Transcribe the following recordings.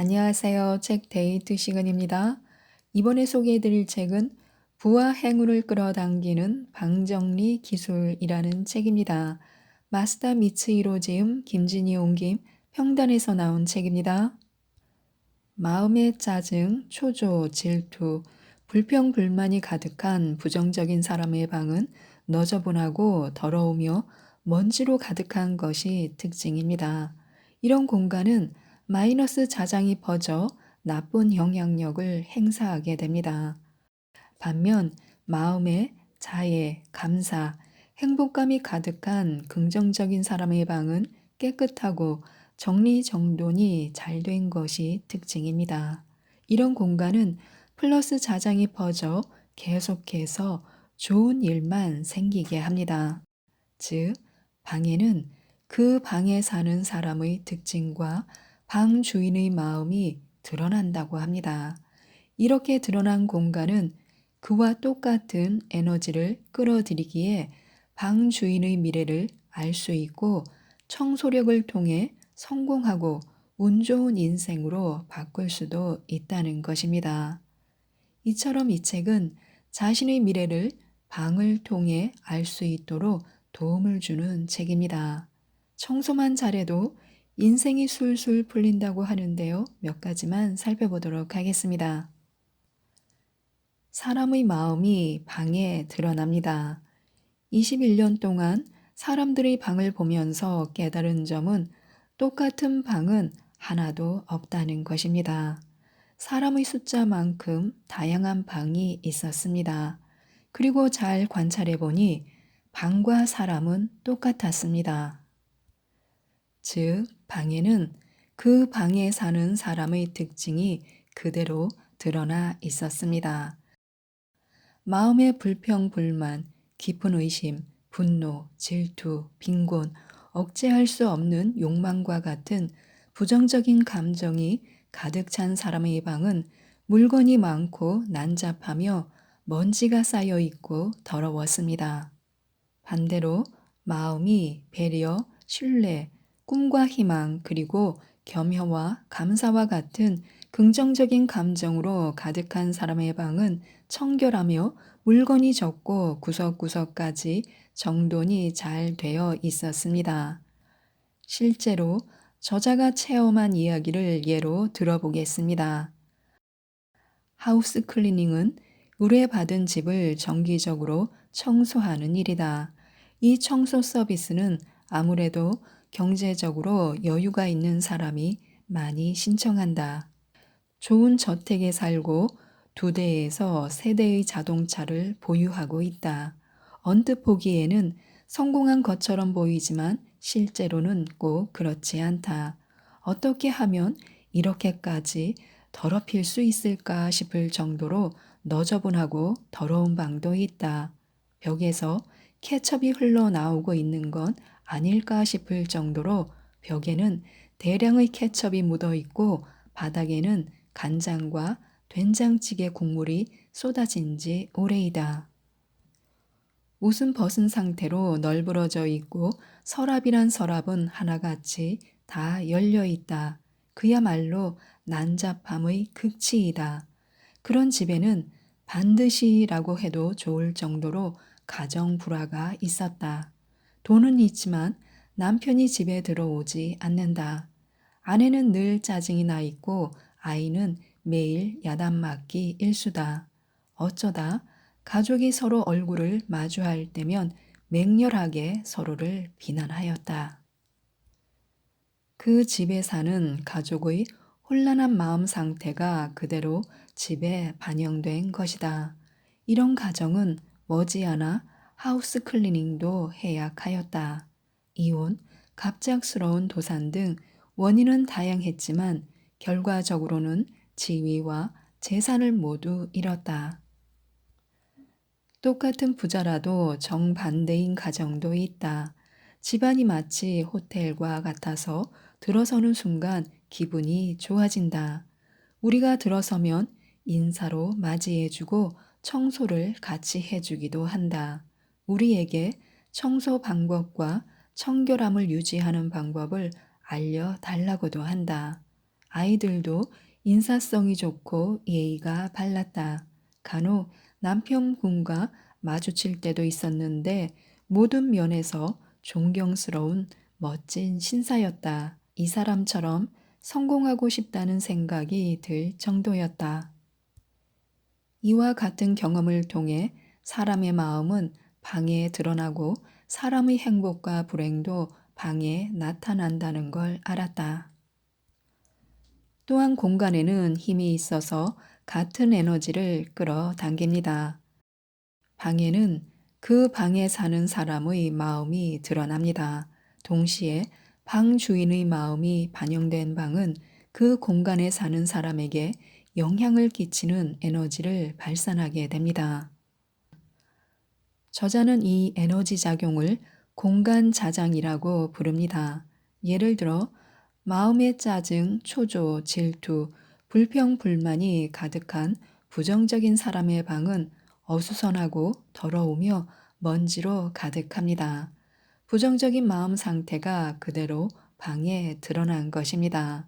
안녕하세요. 책 데이트 시간입니다. 이번에 소개해드릴 책은 부와 행운을 끌어당기는 방정리 기술이라는 책입니다. 마스다 미츠이로 지음, 김진희 옮김, 평단에서 나온 책입니다. 마음의 짜증, 초조, 질투, 불평불만이 가득한 부정적인 사람의 방은 너저분하고 더러우며 먼지로 가득한 것이 특징입니다. 이런 공간은 마이너스 자장이 퍼져 나쁜 영향력을 행사하게 됩니다. 반면 마음에 자애, 감사, 행복감이 가득한 긍정적인 사람의 방은 깨끗하고 정리정돈이 잘 된 것이 특징입니다. 이런 공간은 플러스 자장이 퍼져 계속해서 좋은 일만 생기게 합니다. 즉, 방에는 그 방에 사는 사람의 특징과 방 주인의 마음이 드러난다고 합니다. 이렇게 드러난 공간은 그와 똑같은 에너지를 끌어들이기에 방 주인의 미래를 알 수 있고 청소력을 통해 성공하고 운 좋은 인생으로 바꿀 수도 있다는 것입니다. 이처럼 이 책은 자신의 미래를 방을 통해 알 수 있도록 도움을 주는 책입니다. 청소만 잘해도 인생이 술술 풀린다고 하는데요. 몇 가지만 살펴보도록 하겠습니다. 사람의 마음이 방에 드러납니다. 21년 동안 사람들의 방을 보면서 깨달은 점은 똑같은 방은 하나도 없다는 것입니다. 사람의 숫자만큼 다양한 방이 있었습니다. 그리고 잘 관찰해 보니 방과 사람은 똑같았습니다. 즉, 방에는 그 방에 사는 사람의 특징이 그대로 드러나 있었습니다. 마음의 불평, 불만, 깊은 의심, 분노, 질투, 빈곤, 억제할 수 없는 욕망과 같은 부정적인 감정이 가득 찬 사람의 방은 물건이 많고 난잡하며 먼지가 쌓여 있고 더러웠습니다. 반대로 마음이 배려, 신뢰, 꿈과 희망, 그리고 겸허와 감사와 같은 긍정적인 감정으로 가득한 사람의 방은 청결하며 물건이 적고 구석구석까지 정돈이 잘 되어 있었습니다. 실제로 저자가 체험한 이야기를 예로 들어보겠습니다. 하우스 클리닝은 의뢰받은 집을 정기적으로 청소하는 일이다. 이 청소 서비스는 아무래도 경제적으로 여유가 있는 사람이 많이 신청한다. 좋은 저택에 살고 2대에서 3대의 자동차를 보유하고 있다. 언뜻 보기에는 성공한 것처럼 보이지만 실제로는 꼭 그렇지 않다. 어떻게 하면 이렇게까지 더럽힐 수 있을까 싶을 정도로 너저분하고 더러운 방도 있다. 벽에서 케첩이 흘러나오고 있는 건 아닐까 싶을 정도로 벽에는 대량의 케첩이 묻어 있고 바닥에는 간장과 된장찌개 국물이 쏟아진 지 오래이다. 옷은 벗은 상태로 널브러져 있고 서랍이란 서랍은 하나같이 다 열려 있다. 그야말로 난잡함의 극치이다. 그런 집에는 반드시라고 해도 좋을 정도로 가정 불화가 있었다. 돈은 있지만 남편이 집에 들어오지 않는다. 아내는 늘 짜증이 나 있고 아이는 매일 야단 맞기 일수다. 어쩌다 가족이 서로 얼굴을 마주할 때면 맹렬하게 서로를 비난하였다. 그 집에 사는 가족의 혼란한 마음 상태가 그대로 집에 반영된 것이다. 이런 가정은 머지않아 하우스 클리닝도 해약하였다. 이혼, 갑작스러운 도산 등 원인은 다양했지만 결과적으로는 지위와 재산을 모두 잃었다. 똑같은 부자라도 정반대인 가정도 있다. 집안이 마치 호텔과 같아서 들어서는 순간 기분이 좋아진다. 우리가 들어서면 인사로 맞이해주고 청소를 같이 해주기도 한다. 우리에게 청소 방법과 청결함을 유지하는 방법을 알려달라고도 한다. 아이들도 인사성이 좋고 예의가 발랐다. 간혹 남편분과 마주칠 때도 있었는데 모든 면에서 존경스러운 멋진 신사였다. 이 사람처럼 성공하고 싶다는 생각이 들 정도였다. 이와 같은 경험을 통해 사람의 마음은 방에 드러나고 사람의 행복과 불행도 방에 나타난다는 걸 알았다. 또한 공간에는 힘이 있어서 같은 에너지를 끌어당깁니다. 방에는 그 방에 사는 사람의 마음이 드러납니다. 동시에 방 주인의 마음이 반영된 방은 그 공간에 사는 사람에게 영향을 끼치는 에너지를 발산하게 됩니다. 저자는 이 에너지 작용을 공간 자장이라고 부릅니다. 예를 들어 마음의 짜증, 초조, 질투, 불평, 불만이 가득한 부정적인 사람의 방은 어수선하고 더러우며 먼지로 가득합니다. 부정적인 마음 상태가 그대로 방에 드러난 것입니다.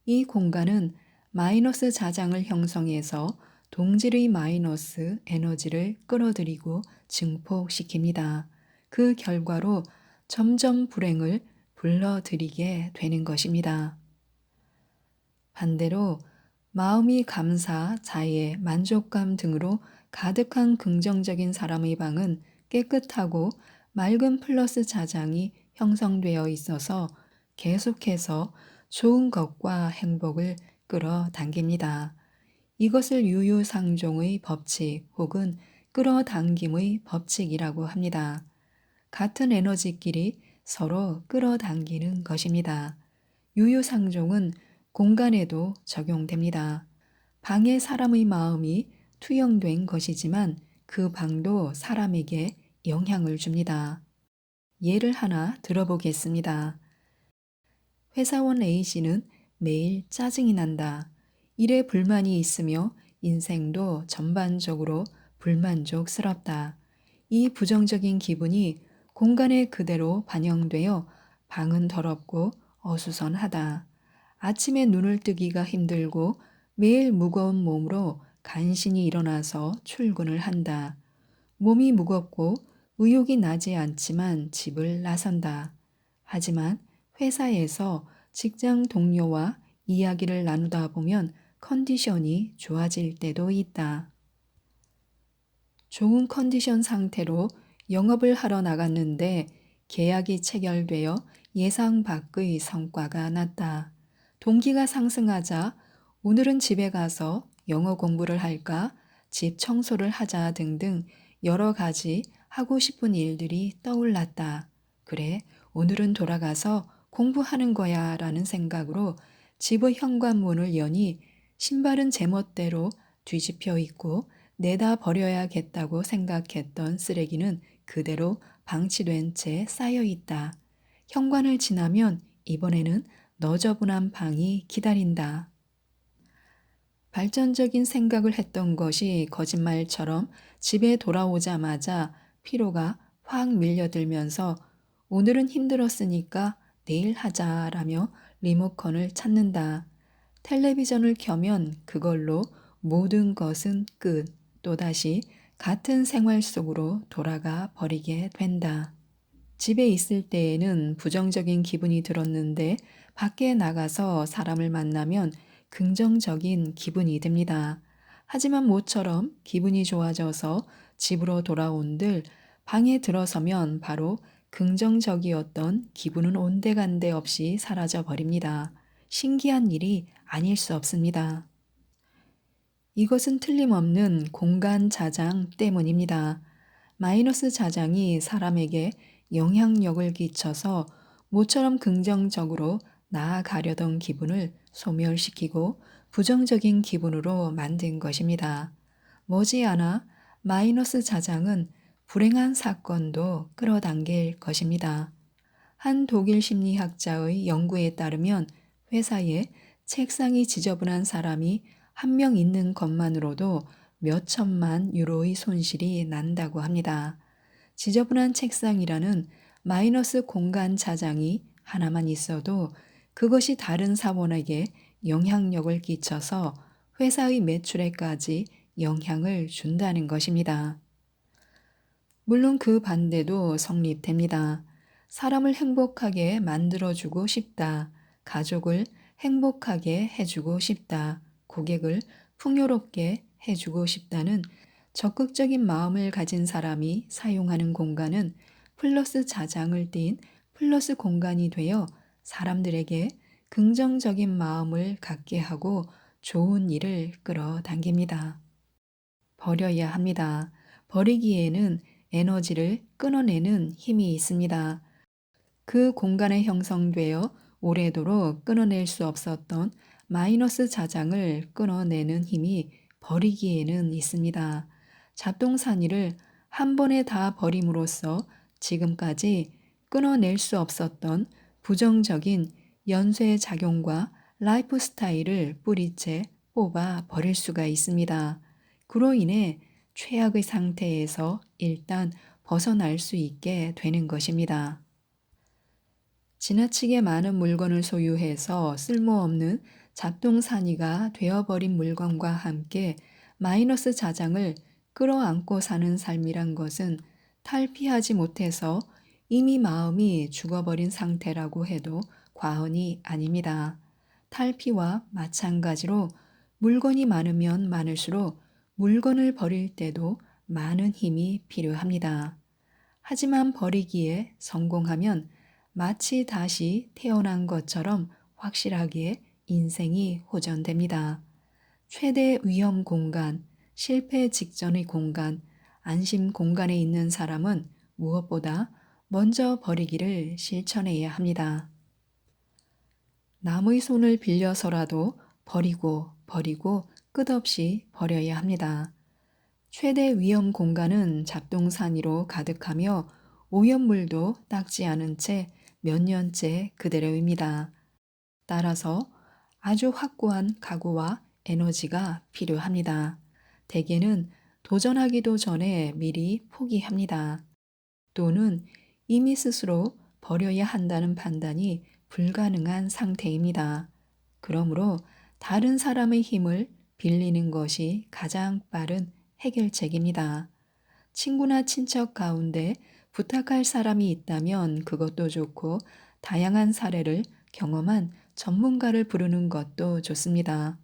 이 공간은 마이너스 자장을 형성해서 동질의 마이너스 에너지를 끌어들이고 증폭시킵니다. 그 결과로 점점 불행을 불러들이게 되는 것입니다. 반대로 마음이 감사, 자애, 만족감 등으로 가득한 긍정적인 사람의 방은 깨끗하고 맑은 플러스 자장이 형성되어 있어서 계속해서 좋은 것과 행복을 끌어당깁니다. 이것을 유유상종의 법칙 혹은 끌어당김의 법칙이라고 합니다. 같은 에너지끼리 서로 끌어당기는 것입니다. 유유상종은 공간에도 적용됩니다. 방에 사람의 마음이 투영된 것이지만 그 방도 사람에게 영향을 줍니다. 예를 하나 들어보겠습니다. 회사원 A씨는 매일 짜증이 난다. 일에 불만이 있으며 인생도 전반적으로 불만족스럽다. 이 부정적인 기분이 공간에 그대로 반영되어 방은 더럽고 어수선하다. 아침에 눈을 뜨기가 힘들고 매일 무거운 몸으로 간신히 일어나서 출근을 한다. 몸이 무겁고 의욕이 나지 않지만 집을 나선다. 하지만 회사에서 직장 동료와 이야기를 나누다 보면 컨디션이 좋아질 때도 있다. 좋은 컨디션 상태로 영업을 하러 나갔는데 계약이 체결되어 예상 밖의 성과가 났다. 동기가 상승하자 오늘은 집에 가서 영어 공부를 할까, 집 청소를 하자 등등 여러 가지 하고 싶은 일들이 떠올랐다. 그래, 오늘은 돌아가서 공부하는 거야 라는 생각으로 집의 현관문을 여니 신발은 제멋대로 뒤집혀 있고 내다 버려야겠다고 생각했던 쓰레기는 그대로 방치된 채 쌓여 있다. 현관을 지나면 이번에는 너저분한 방이 기다린다. 발전적인 생각을 했던 것이 거짓말처럼 집에 돌아오자마자 피로가 확 밀려들면서 오늘은 힘들었으니까 내일 하자라며 리모컨을 찾는다. 텔레비전을 켜면 그걸로 모든 것은 끝. 또다시 같은 생활 속으로 돌아가 버리게 된다. 집에 있을 때에는 부정적인 기분이 들었는데 밖에 나가서 사람을 만나면 긍정적인 기분이 듭니다. 하지만 모처럼 기분이 좋아져서 집으로 돌아온들 방에 들어서면 바로 긍정적이었던 기분은 온데간데 없이 사라져 버립니다. 신기한 일이 아닐 수 없습니다. 이것은 틀림없는 공간 자장 때문입니다. 마이너스 자장이 사람에게 영향력을 끼쳐서 모처럼 긍정적으로 나아가려던 기분을 소멸시키고 부정적인 기분으로 만든 것입니다. 머지않아 마이너스 자장은 불행한 사건도 끌어당길 것입니다. 한 독일 심리학자의 연구에 따르면 회사에 책상이 지저분한 사람이 한 명 있는 것만으로도 몇 천만 유로의 손실이 난다고 합니다. 지저분한 책상이라는 마이너스 공간 자장이 하나만 있어도 그것이 다른 사원에게 영향력을 끼쳐서 회사의 매출에까지 영향을 준다는 것입니다. 물론 그 반대도 성립됩니다. 사람을 행복하게 만들어주고 싶다. 가족을 행복하게 해주고 싶다. 고객을 풍요롭게 해주고 싶다는 적극적인 마음을 가진 사람이 사용하는 공간은 플러스 자장을 띤 플러스 공간이 되어 사람들에게 긍정적인 마음을 갖게 하고 좋은 일을 끌어당깁니다. 버려야 합니다. 버리기에는 에너지를 끊어내는 힘이 있습니다. 그 공간에 형성되어 오래도록 끊어낼 수 없었던 마이너스 자장을 끊어내는 힘이 버리기에는 있습니다. 잡동사니를 한 번에 다 버림으로써 지금까지 끊어낼 수 없었던 부정적인 연쇄 작용과 라이프 스타일을 뿌리째 뽑아 버릴 수가 있습니다. 그로 인해 최악의 상태에서 일단 벗어날 수 있게 되는 것입니다. 지나치게 많은 물건을 소유해서 쓸모없는 잡동사니가 되어버린 물건과 함께 마이너스 자장을 끌어안고 사는 삶이란 것은 탈피하지 못해서 이미 마음이 죽어버린 상태라고 해도 과언이 아닙니다. 탈피와 마찬가지로 물건이 많으면 많을수록 물건을 버릴 때도 많은 힘이 필요합니다. 하지만 버리기에 성공하면 마치 다시 태어난 것처럼 확실하게 인생이 호전됩니다. 최대 위험 공간, 실패 직전의 공간, 안심 공간에 있는 사람은 무엇보다 먼저 버리기를 실천해야 합니다. 남의 손을 빌려서라도 버리고 끝없이 버려야 합니다. 최대 위험 공간은 잡동사니로 가득하며 오염물도 닦지 않은 채 몇 년째 그대로입니다. 따라서 아주 확고한 각오와 에너지가 필요합니다. 대개는 도전하기도 전에 미리 포기합니다. 또는 이미 스스로 버려야 한다는 판단이 불가능한 상태입니다. 그러므로 다른 사람의 힘을 빌리는 것이 가장 빠른 해결책입니다. 친구나 친척 가운데 부탁할 사람이 있다면 그것도 좋고 다양한 사례를 경험한 전문가를 부르는 것도 좋습니다.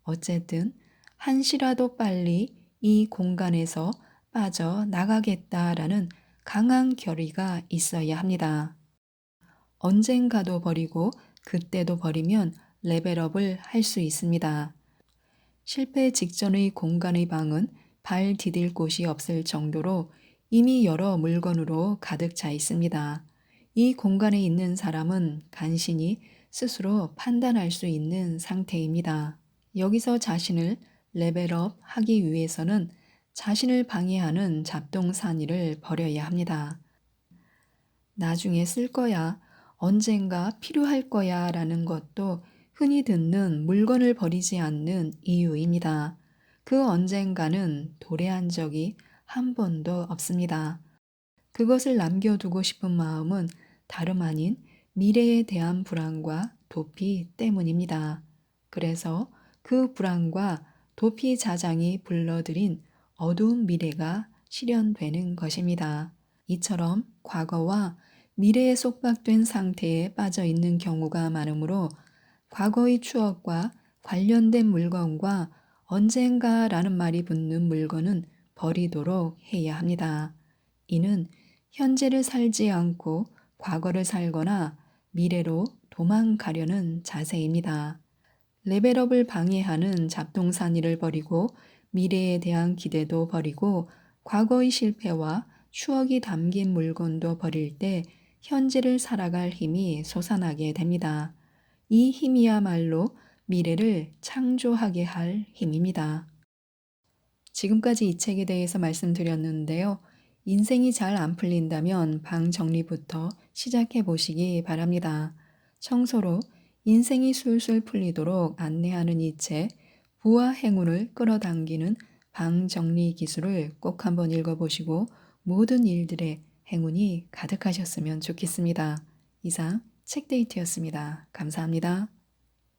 어쨌든 한시라도 빨리 이 공간에서 빠져나가겠다라는 강한 결의가 있어야 합니다. 언젠가도 버리고 그때도 버리면 레벨업을 할 수 있습니다. 실패 직전의 공간의 방은 발 디딜 곳이 없을 정도로 이미 여러 물건으로 가득 차 있습니다. 이 공간에 있는 사람은 간신히 스스로 판단할 수 있는 상태입니다. 여기서 자신을 레벨업 하기 위해서는 자신을 방해하는 잡동사니를 버려야 합니다. 나중에 쓸 거야, 언젠가 필요할 거야 라는 것도 흔히 듣는 물건을 버리지 않는 이유입니다. 그 언젠가는 도래한 적이 한 번도 없습니다. 그것을 남겨두고 싶은 마음은 다름 아닌 미래에 대한 불안과 도피 때문입니다. 그래서 그 불안과 도피 자장이 불러들인 어두운 미래가 실현되는 것입니다. 이처럼 과거와 미래에 속박된 상태에 빠져 있는 경우가 많으므로 과거의 추억과 관련된 물건과 언젠가라는 말이 붙는 물건은 버리도록 해야 합니다. 이는 현재를 살지 않고 과거를 살거나 미래로 도망가려는 자세입니다. 레벨업을 방해하는 잡동사니를 버리고 미래에 대한 기대도 버리고 과거의 실패와 추억이 담긴 물건도 버릴 때 현재를 살아갈 힘이 솟아나게 됩니다. 이 힘이야말로 미래를 창조하게 할 힘입니다. 지금까지 이 책에 대해서 말씀드렸는데요. 인생이 잘 안 풀린다면 방 정리부터 시작해 보시기 바랍니다. 청소로 인생이 술술 풀리도록 안내하는 이 책, 부와 행운을 끌어당기는 방 정리 기술을 꼭 한번 읽어보시고 모든 일들의 행운이 가득하셨으면 좋겠습니다. 이상 책데이트였습니다. 감사합니다.